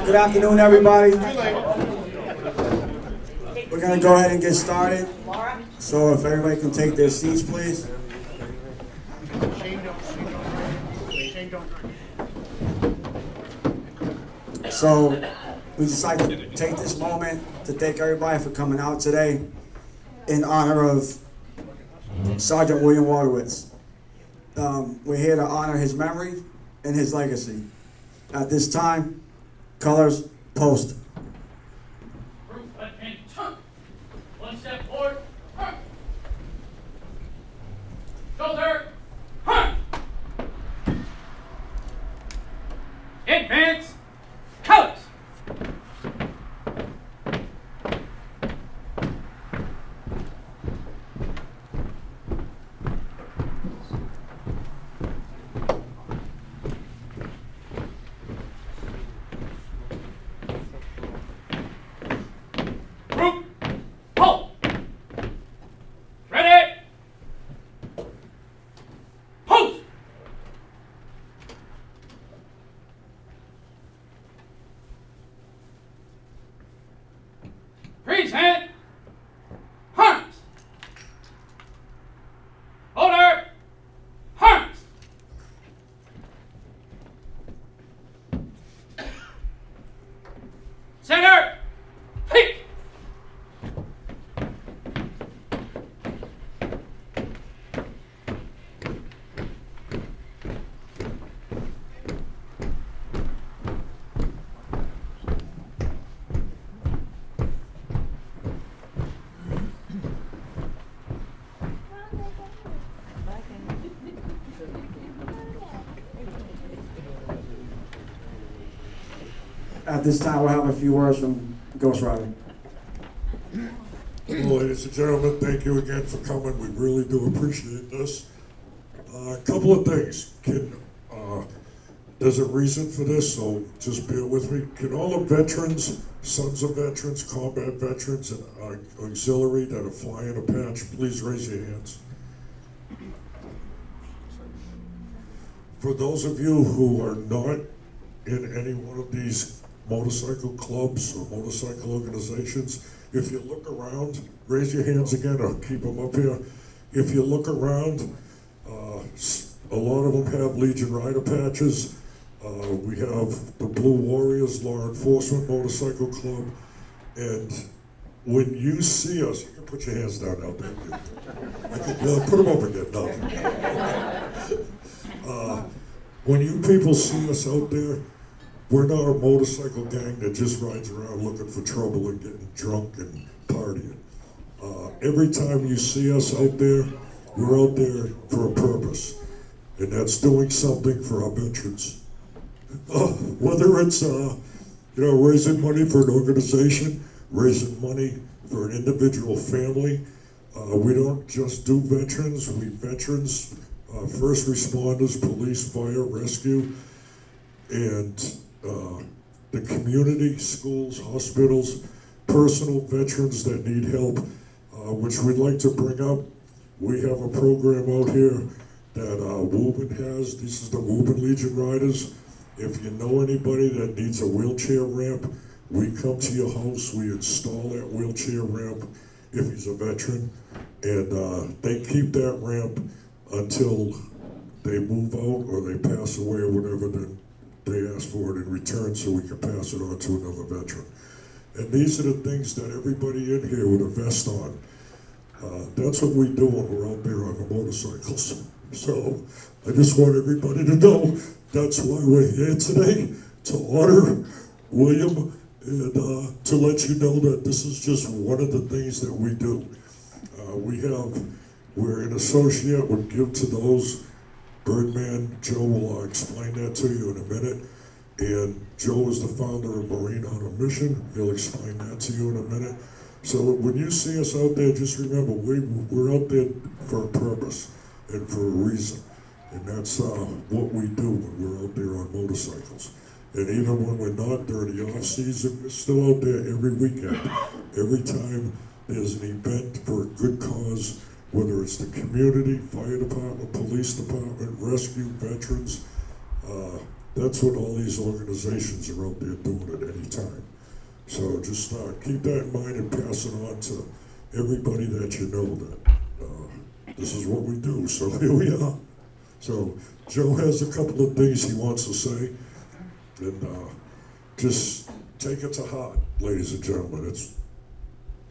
Good afternoon, everybody. We're going to go ahead and get started. So if everybody can take their seats, please. So we decided to take this moment to thank everybody for coming out today in honor of Sergeant William Woitowicz. We're here to honor his memory and his legacy. At this time, colors post. Group and turn. One step forward. Turn. Shoulder. Turn. Advance. Colors. Group, hold. Ready. Pose. Present. Harness. Order. Harness. Center. Peak. At this time, we'll have a few words from Ghost Rider. Well, ladies and gentlemen, thank you again for coming. We really do appreciate this. A couple of things. There's a reason for this, so just bear with me. Can all the veterans, sons of veterans, combat veterans, and auxiliary that are flying a patch, please raise your hands. For those of you who are not in any one of these motorcycle clubs or motorcycle organizations, if you look around, raise your hands again, or keep them up here. If you look around, a lot of them have Legion Rider patches. We have the Blue Warriors Law Enforcement Motorcycle Club. And when you see us, you can put your hands down out there. Put them up again, no. When you people see us out there, we're not a motorcycle gang that just rides around looking for trouble and getting drunk and partying. Every time you see us out there, we're out there for a purpose, and that's doing something for our veterans. Whether it's raising money for an organization, raising money for an individual family, we don't just do veterans. We veterans, first responders, police, fire, rescue, and the community, schools, hospitals, personal veterans that need help, which we'd like to bring up. We have a program out here that Woburn has. This is the Woburn Legion Riders. If you know anybody that needs a wheelchair ramp, we come to your house, we install that wheelchair ramp if he's a veteran, and they keep that ramp until they move out or they pass away or whatever, then they ask for it in return so we can pass it on to another veteran. And these are the things that everybody in here would invest on. That's what we do when we're out there on the motorcycles. So I just want everybody to know that's why we're here today, to honor William and to let you know that this is just one of the things that we do. We're an associate with Give to Those. Birdman Joe will explain that to you in a minute. And Joe is the founder of Marine on a Mission. He'll explain that to you in a minute. So when you see us out there, just remember, we're out there for a purpose and for a reason. And that's what we do when we're out there on motorcycles. And even when we're not during the off season, we're still out there every weekend. Every time there's an event for a good cause, whether it's the community, fire department, police department, rescue, veterans, That's what all these organizations are out there doing at any time. So just keep that in mind and pass it on to everybody that you know that this is what we do. So here we are. So Joe has a couple of things he wants to say, and just take it to heart, ladies and gentlemen. It's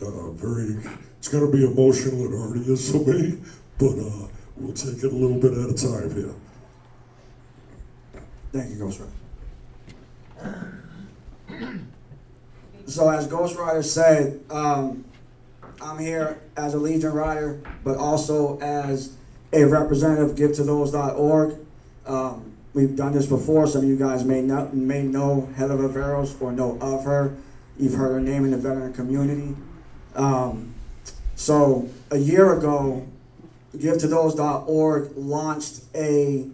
it's going to be emotional. It already is for me, but we'll take it a little bit at a time here. Thank you, Ghost Rider. So as Ghost Rider said, I'm here as a Legion Rider, but also as a representative of GiveToThose.org. We've done this before. Some of you guys may know Heather Viveros or know of her. You've heard her name in the veteran community. So a year ago, GiveToThose.org launched a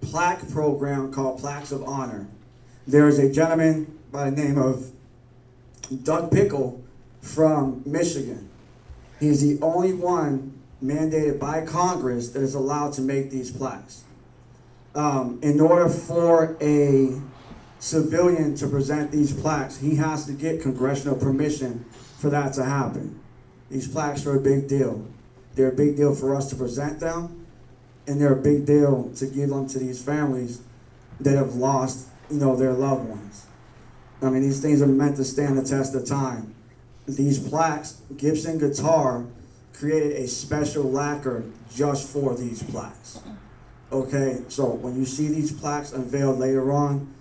plaque program called Plaques of Honor. There is a gentleman by the name of Doug Pickle from Michigan. He's the only one mandated by Congress that is allowed to make these plaques. In order for a civilian to present these plaques, he has to get congressional permission for that to happen. These plaques are a big deal. They're a big deal for us to present them, and they're a big deal to give them to these families that have lost, their loved ones. I mean, these things are meant to stand the test of time. These plaques, Gibson Guitar created a special lacquer just for these plaques. Okay, so when you see these plaques unveiled later on,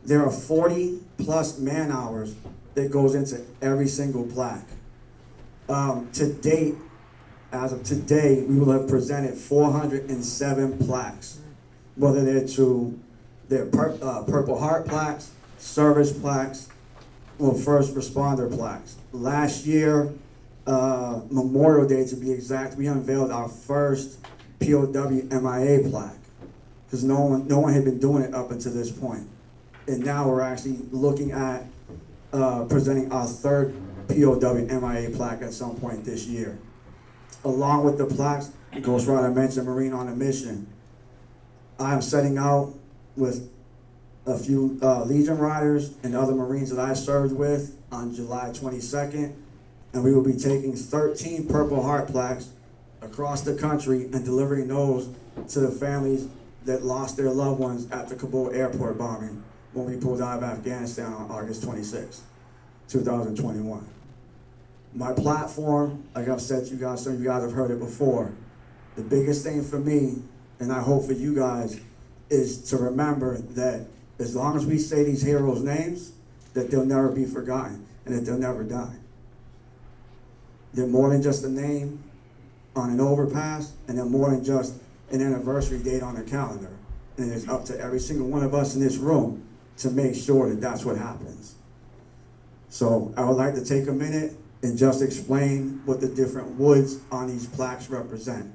there are 40 plus man hours that goes into every single plaque. To date, as of today, we will have presented 407 plaques, whether they're Purple Heart plaques, service plaques, or first responder plaques. Last year, Memorial Day to be exact, we unveiled our first POW MIA plaque, because no one had been doing it up until this point. And now we're actually looking at presenting our third POW MIA plaque at some point this year. Along with the plaques, Ghost Rider mentioned Marine on a Mission. I am setting out with a few Legion Riders and other Marines that I served with on July 22nd, and we will be taking 13 Purple Heart plaques across the country and delivering those to the families that lost their loved ones at the Kabul airport bombing when we pulled out of Afghanistan on August 26, 2021. My platform, like I've said to you guys, some of you guys have heard it before, the biggest thing for me, and I hope for you guys, is to remember that as long as we say these heroes' names, that they'll never be forgotten and that they'll never die. They're more than just a name on an overpass, and they're more than just an anniversary date on a calendar. And it's up to every single one of us in this room to make sure that that's what happens. So I would like to take a minute and just explain what the different woods on these plaques represent.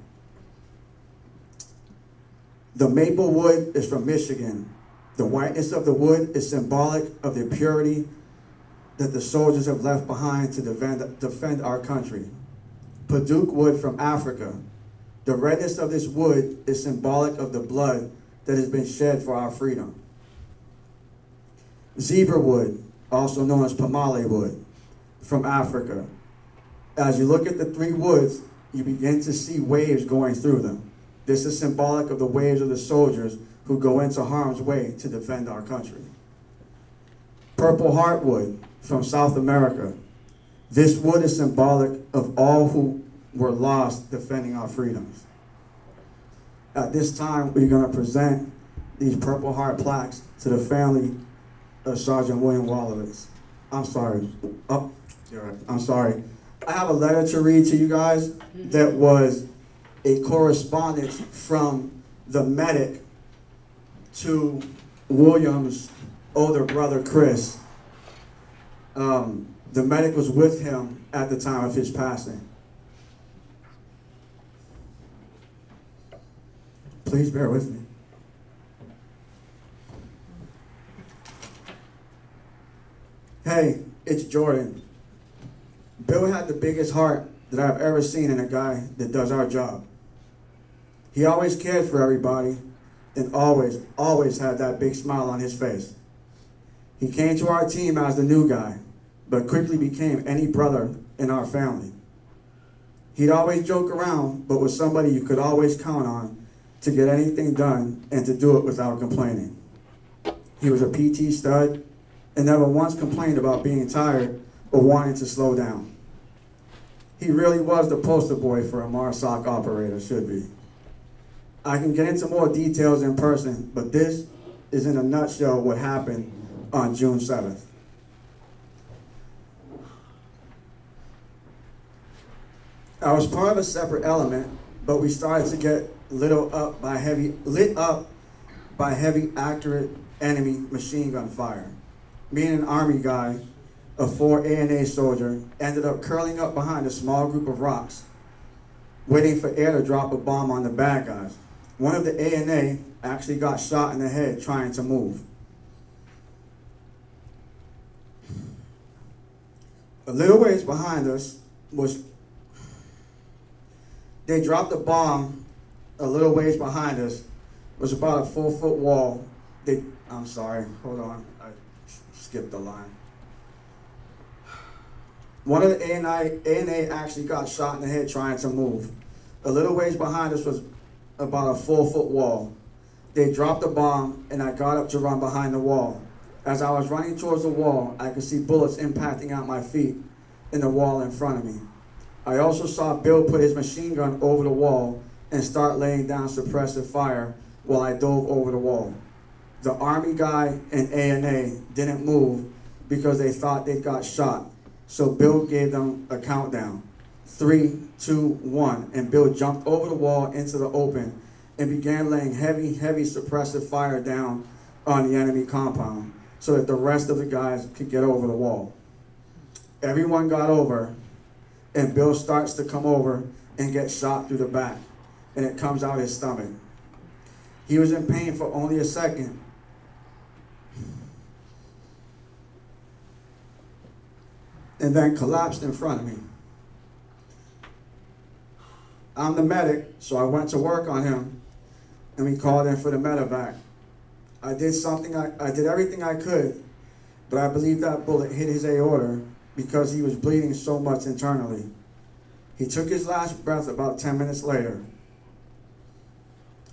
The maple wood is from Michigan. The whiteness of the wood is symbolic of the purity that the soldiers have left behind to defend our country. Padauk wood from Africa. The redness of this wood is symbolic of the blood that has been shed for our freedom. Zebra wood, also known as Pamale wood, from Africa. As you look at the three woods, you begin to see waves going through them. This is symbolic of the waves of the soldiers who go into harm's way to defend our country. Purple Heartwood from South America. This wood is symbolic of all who were lost defending our freedoms. At this time, we're going to present these Purple Heart plaques to the family of Sergeant William Woitowicz. I'm sorry. Oh, you're right. I'm sorry. I have a letter to read to you guys that was a correspondence from the medic to William's older brother, Chris. The medic was with him at the time of his passing. Please bear with me. Hey, it's Jordan. Bill had the biggest heart that I've ever seen in a guy that does our job. He always cared for everybody, and always had that big smile on his face. He came to our team as the new guy, but quickly became any brother in our family. He'd always joke around, but was somebody you could always count on to get anything done and to do it without complaining. He was a PT stud and never once complained about being tired or wanting to slow down. He really was the poster boy for a MARSOC operator should be. I can get into more details in person, but this is in a nutshell what happened on June 7th. I was part of a separate element, but we started to get lit up by heavy, accurate enemy machine gun fire. Me and an Army guy, a 4 ANA soldier, ended up curling up behind a small group of rocks, waiting for air to drop a bomb on the bad guys. One of the ANA actually got shot in the head trying to move. A little ways behind us they dropped a bomb a little ways behind us, was about a 4-foot wall. I'm sorry, hold on, I skipped the line. One of the ANA actually got shot in the head trying to move. A little ways behind us was about a 4-foot wall. They dropped the bomb and I got up to run behind the wall. As I was running towards the wall, I could see bullets impacting at my feet in the wall in front of me. I also saw Bill put his machine gun over the wall and start laying down suppressive fire while I dove over the wall. The Army guy and ANA didn't move because they thought they got shot. So Bill gave them a countdown, 3, 2, 1, and Bill jumped over the wall into the open and began laying heavy suppressive fire down on the enemy compound so that the rest of the guys could get over the wall. Everyone got over, and Bill starts to come over and get shot through the back, and it comes out his stomach. He was in pain for only a second, and then collapsed in front of me. I'm the medic, so I went to work on him, and we called in for the medevac. I did everything I could, but I believe that bullet hit his aorta because he was bleeding so much internally. He took his last breath about 10 minutes later.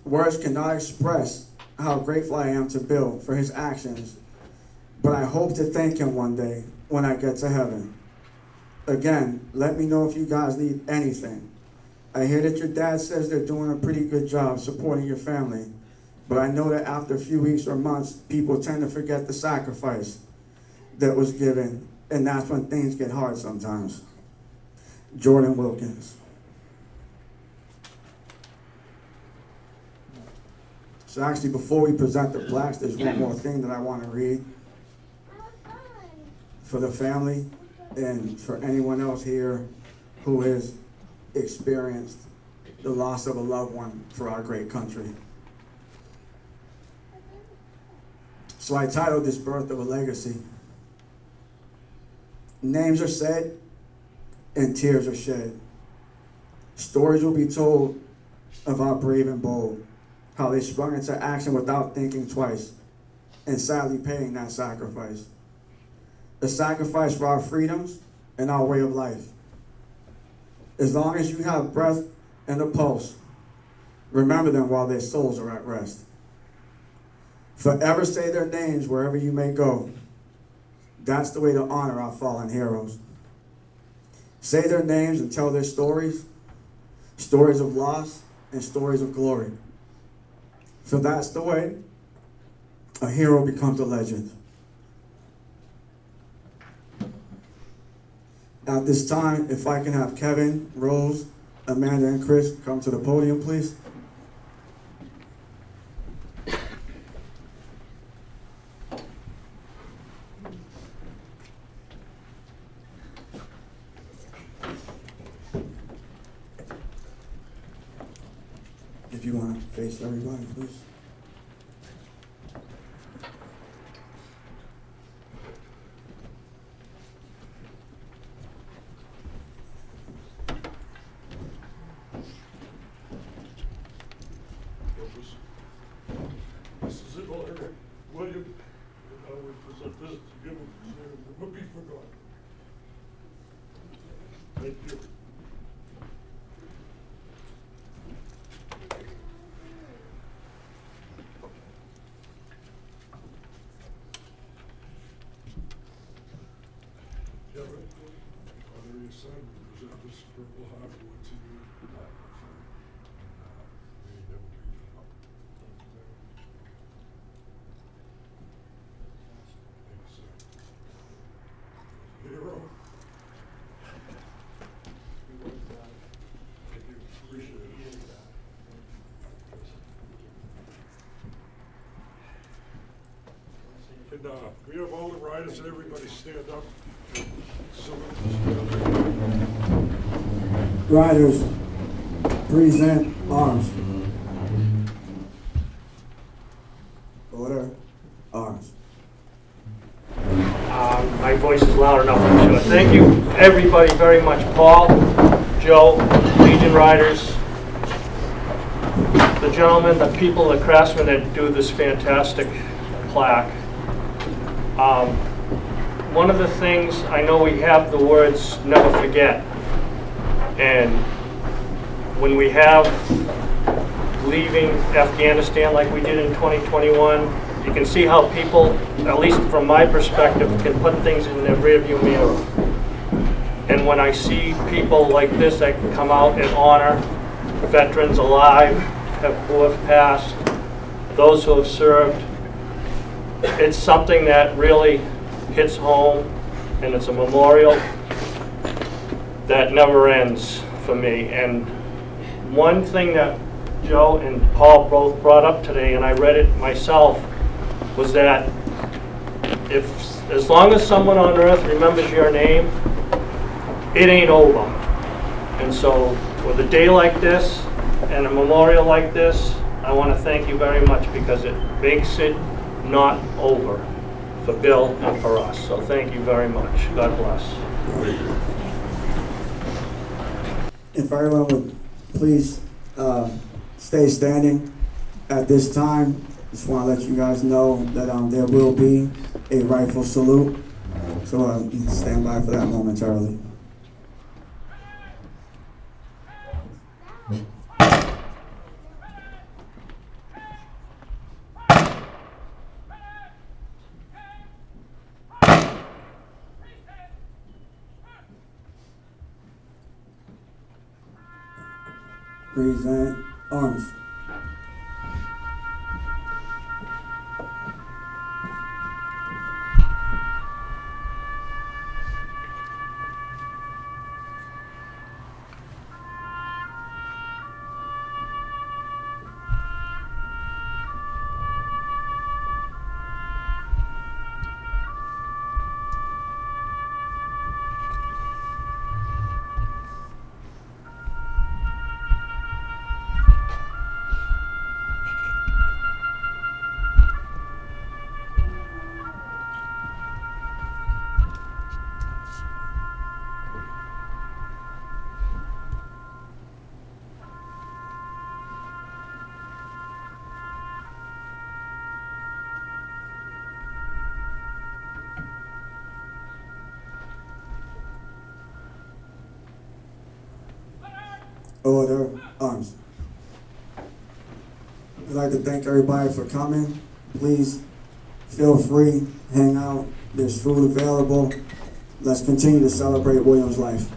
Words cannot express how grateful I am to Bill for his actions, but I hope to thank him one day when I get to heaven. Again, let me know if you guys need anything. I hear that your dad says they're doing a pretty good job supporting your family, but I know that after a few weeks or months, people tend to forget the sacrifice that was given, and that's when things get hard sometimes. Jordan Wilkins. So actually, before we present the plaques, there's one more thing that I want to read for the family and for anyone else here who has experienced the loss of a loved one for our great country. So I titled this Birth of a Legacy. Names are said and tears are shed. Stories will be told of our brave and bold, how they sprung into action without thinking twice, and sadly paying that sacrifice. A sacrifice for our freedoms and our way of life. As long as you have breath and a pulse, remember them while their souls are at rest. Forever say their names wherever you may go. That's the way to honor our fallen heroes. Say their names and tell their stories, stories of loss and stories of glory. For that's the way a hero becomes a legend. At this time, if I can have Kevin, Rose, Amanda, and Chris come to the podium, please. If you want to face everybody, please. Would be forgotten. Thank you. Kevin, honor your son, we present this Purple Heart Plaque to you. May he never be forgotten. Thank you, sir. Hero. Thank you. Appreciate it. And we have all the riders and everybody stand up. Riders, present arms. Order, arms. My voice is loud enough, I'm sure. Thank you, everybody, very much. Paul, Joe, Legion Riders, the gentlemen, the people, the craftsmen that do this fantastic plaque. One of the things, I know we have the words never forget, and when we have leaving Afghanistan like we did in 2021, you can see how people, at least from my perspective, can put things in their rearview mirror. And when I see people like this that can come out and honor veterans alive who have passed, those who have served, it's something that really hits home, and it's a memorial that never ends for me. And one thing that Joe and Paul both brought up today, and I read it myself, was that as long as someone on earth remembers your name, it ain't over. And so with a day like this and a memorial like this, I want to thank you very much, because it makes it not over for Bill and for us. So thank you very much. God bless. If everyone would please stay standing at this time. Just want to let you guys know that there will be a rifle salute. So you can stand by for that momentarily. Present arms. Order, arms. I'd like to thank everybody for coming. Please feel free, hang out. There's food available. Let's continue to celebrate William's life.